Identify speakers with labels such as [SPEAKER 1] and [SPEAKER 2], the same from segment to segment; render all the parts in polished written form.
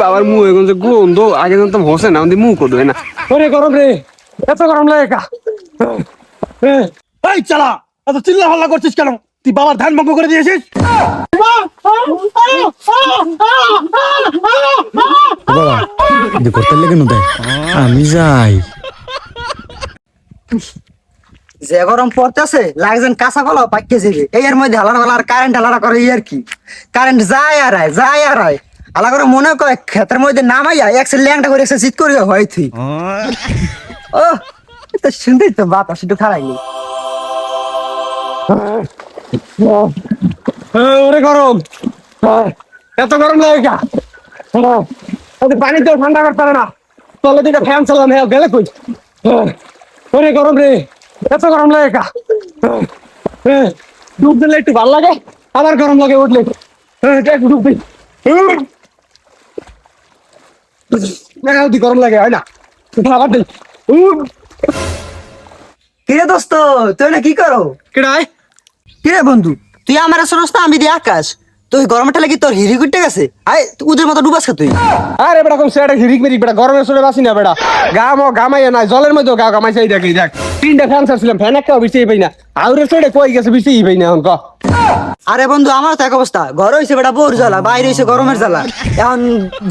[SPEAKER 1] বাবার মুখ এখন যে গন্ধ আগে জানতাম হসে না আমাদের মুখ করবে না।
[SPEAKER 2] ওরে গরম রে, এত গরম লাগে কা? এই চালা, এত চিল্লা হাল্লা করছিস কেন? তুই বাবার ধান ভঙ্গ করে দিয়েছিস।
[SPEAKER 3] করতে লেগে নয় আমি যাই।
[SPEAKER 4] যে গরম পড়তেছে লাগছেন কাঁচা কলা পাইকে যাবে এই এর মধ্যে হালার হালার কারেন্ট হালারা করে এই আর কি কারেন্ট যায় আর আয় যায় আর আয় হালা করে মনে করে ক্ষেতের মধ্যে নামাইয়া একসে ল্যাংটা করে একসে চিৎ করে হয় তুই ও তো শুনতেই তো বাতাস একটু খারাইনি।
[SPEAKER 2] ওরে গরম, এত গরম লাগে কা? পানিতেও ঠান্ডা করতে পারে না, তলে দিকে ফ্যান চালাম গেলে কই। ওরে গরম রে, এত গরম লাগে কা? ডুব দিলে একটু ভালো লাগে, আবার গরম লাগে উঠলে একটু ডুব দিই। গরম লাগে হয় না, আবার দিই।
[SPEAKER 4] কিরে দোস্ত তুই না কি করো?
[SPEAKER 2] কেডাই
[SPEAKER 4] কিরে বন্ধু তুই আমার শুনস না আমি দিয়ে আকাশ তুই গরমটা লাগি তোর হিরি গুটে গেছে আয় ওদের মতো ডুবাস খা তুই।
[SPEAKER 2] আরে বেটা কোন সেটা হিরিক মিরিক বেটা গরমের সময় বাসি না বেটা গামাইয়া নাই জলের মধ্যে গা গামাইছে এই দেখ তিনটা ফ্যান ছাড়ছিলাম ফ্যান একটাও বিছিয়ে পাই না আউরের সাইডে কই গেছে বিছিয়ে পাই না এখন ক।
[SPEAKER 4] আরে বন্ধু আমার তো এক অবস্থা ঘর হইছে বেটা বউর জ্বালা বাইরে হইছে গরমের জ্বালা এখন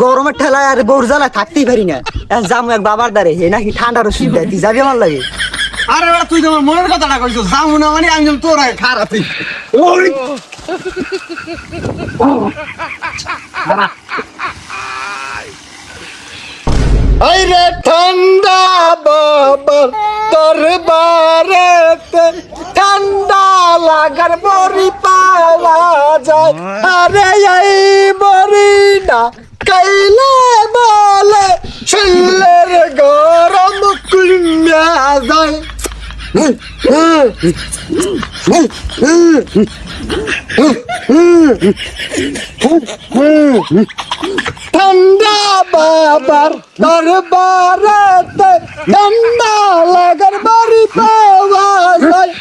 [SPEAKER 4] গরমের ঠেলায় আর বউর জ্বালা থাকতেই পারি না এখন যাবো এক বাবার দ্বারে হে নাকি ঠান্ডার ওষুধ দেয় তুই যাবি আমার লাগে।
[SPEAKER 2] আরে বেটা তুই তোমার মনের কথাটা কইছো যাবো না মানে আমি তোর খারাপ
[SPEAKER 3] আরে ঠান্ডা বাবার দরবারেতে ঠান্ডা লাগার বড়ি পাওয়া যায়। আরে এই বড়ি না কাইলে বলে শরীরের গরম কমিয়া যায়। ঠান্ডা বাবার দরবারেতে ঠান্ডা লাগার বাড়ি পাওয়া যায়।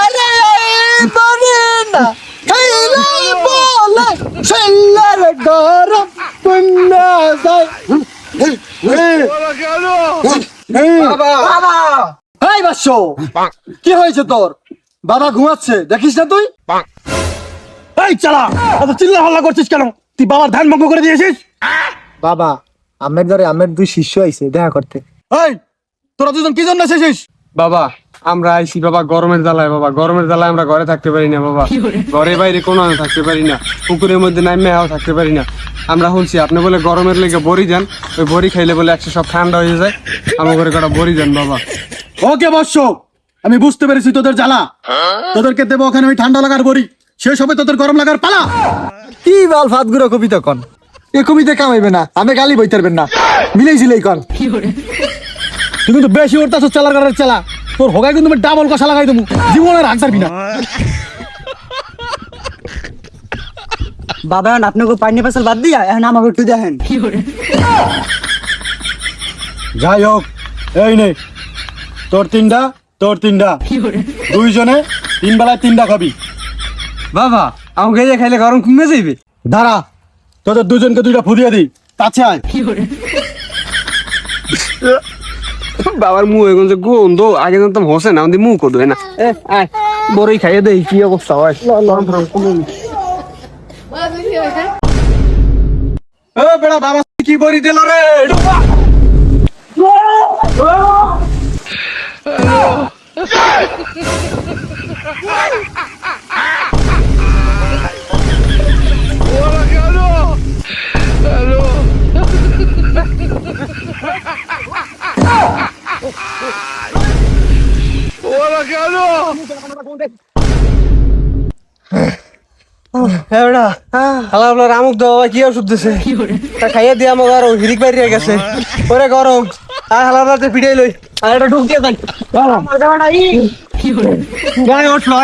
[SPEAKER 3] আরে এই বাড়ি না খাইলে বলে শরীরের গরম কমিয়া যায়।
[SPEAKER 2] বাবা এই বাস্য কি হয়েছে তোর? বাবা ঘুমাচ্ছে দেখিস না তুই? এই চালা, এত চিল্লা হাল্লা করছিস কেন? তুই বাবার ধান ভঙ্গ করে দিয়েছিস।
[SPEAKER 3] বাবা আমের ধরে আমের দুই শিষ্য আইছে দেখা করতে।
[SPEAKER 2] এই তোরা দুজন কি জন্য এসেছিস?
[SPEAKER 1] বাবা আমরা আইছি বাবা গরমের জ্বালায়, বাবা গরমের জ্বালায় আমরা ঘরে থাকতে পারি না বাবা, ঘরে বাইরে কোনো থাকতে পারি না, পুকুরের মধ্যে নাইমেও থাকতে পারি না। আমরা শুনছি আপনি বলে গরমের লেগে বড়ি দেন, ওই বড়ি খাইলে বলে একশো সব ঠান্ডা হয়ে যায়, আমার ঘরে কটা বড়ি দেন বাবা।
[SPEAKER 2] ওকে বর্ষ আমি বুঝতে পেরেছি তোদের জ্বালা, তোদেরকে দেবো ওখানে ওই ঠান্ডা লাগার বড়ি, শেষ হবে তোদের গরম লাগার পালা।
[SPEAKER 3] কি বাল ফাতগুলো কবিতা কন এ কবিতা কামাইবে না আমি গালি বইতারবেন না মিলেইছিলেই কন।
[SPEAKER 2] তুই কিন্তু বেশি উঠতেছ চালার গাড়ির চালা, তোর হোগায় কিন্তু আমি ডাবল কষা লাগাই দেবো, জীবনের রাগ ছাড়বি না।
[SPEAKER 4] বাবা এখন আপনাকে পানি পাশাল বাদ দিয়া এখন আমাকে একটু দেখেন।
[SPEAKER 2] যাই হোক এই নে তোর তিনটা দুইজনে তিন বেলায় তিনটা খাবি।
[SPEAKER 1] বাবা আমাকে এই খাইলে গরম কমে যাইবে।
[SPEAKER 2] দাঁড়া তোদের দুজনকে দুইটা ফুদিয়ে দিই, কাছে আয়।
[SPEAKER 1] বাবার মুখ এখন যে গন্ধ আগে জানতাম হসে না আমাদের মুখ করবে না। বড়ই খাইয়ে দেই কি অবস্থা হয়।
[SPEAKER 2] বেড়া বাবা কি বড়ি দিল রে?
[SPEAKER 1] আমুক দেওয়া কি ওষুধ দিছে খাইয়ে দিয়ে আমার আর হিরিক বাইরে গেছে ওরে গরম আর হালাতে পিড়াই লই আর এটা ঢুক দিয়ে গায়ে উঠলো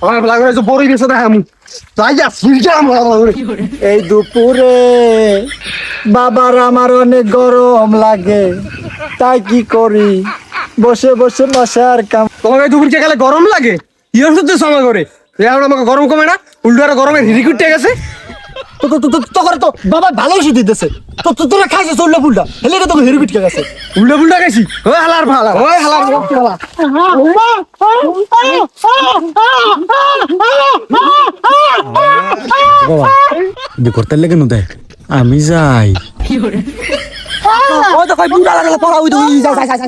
[SPEAKER 1] আমার লাগে বড়ই গেছে দেখা
[SPEAKER 2] তাই যা সিলটা মারা বাবা।
[SPEAKER 3] এই দুপুরে বাবার আমার অনেক গরম লাগে, তাই কি করি বসে বসে মশার কাম।
[SPEAKER 1] তোমাকে দুপুরকে গেলে গরম লাগে ইয়ে শুধু সময় করে এখন আমাকে গরম কমে না উল্টো আরো গরমের হিরি কুটে গেছে
[SPEAKER 3] তোর তো বাবা ভালো ওষুধ দিতেছে, তো তোরা খাইছে চল্লা পুলটা হেলে তোকে হেরি পিটকে গেছে।
[SPEAKER 1] উল্টো পুল্টা গেছি ওই হালার ভালা ওই হালার
[SPEAKER 3] বাবা করতে লেগে নো দেখ আমি যাই।
[SPEAKER 4] ওই তো কই বুড়া লাগলে পড়া ওই তো যা যা যা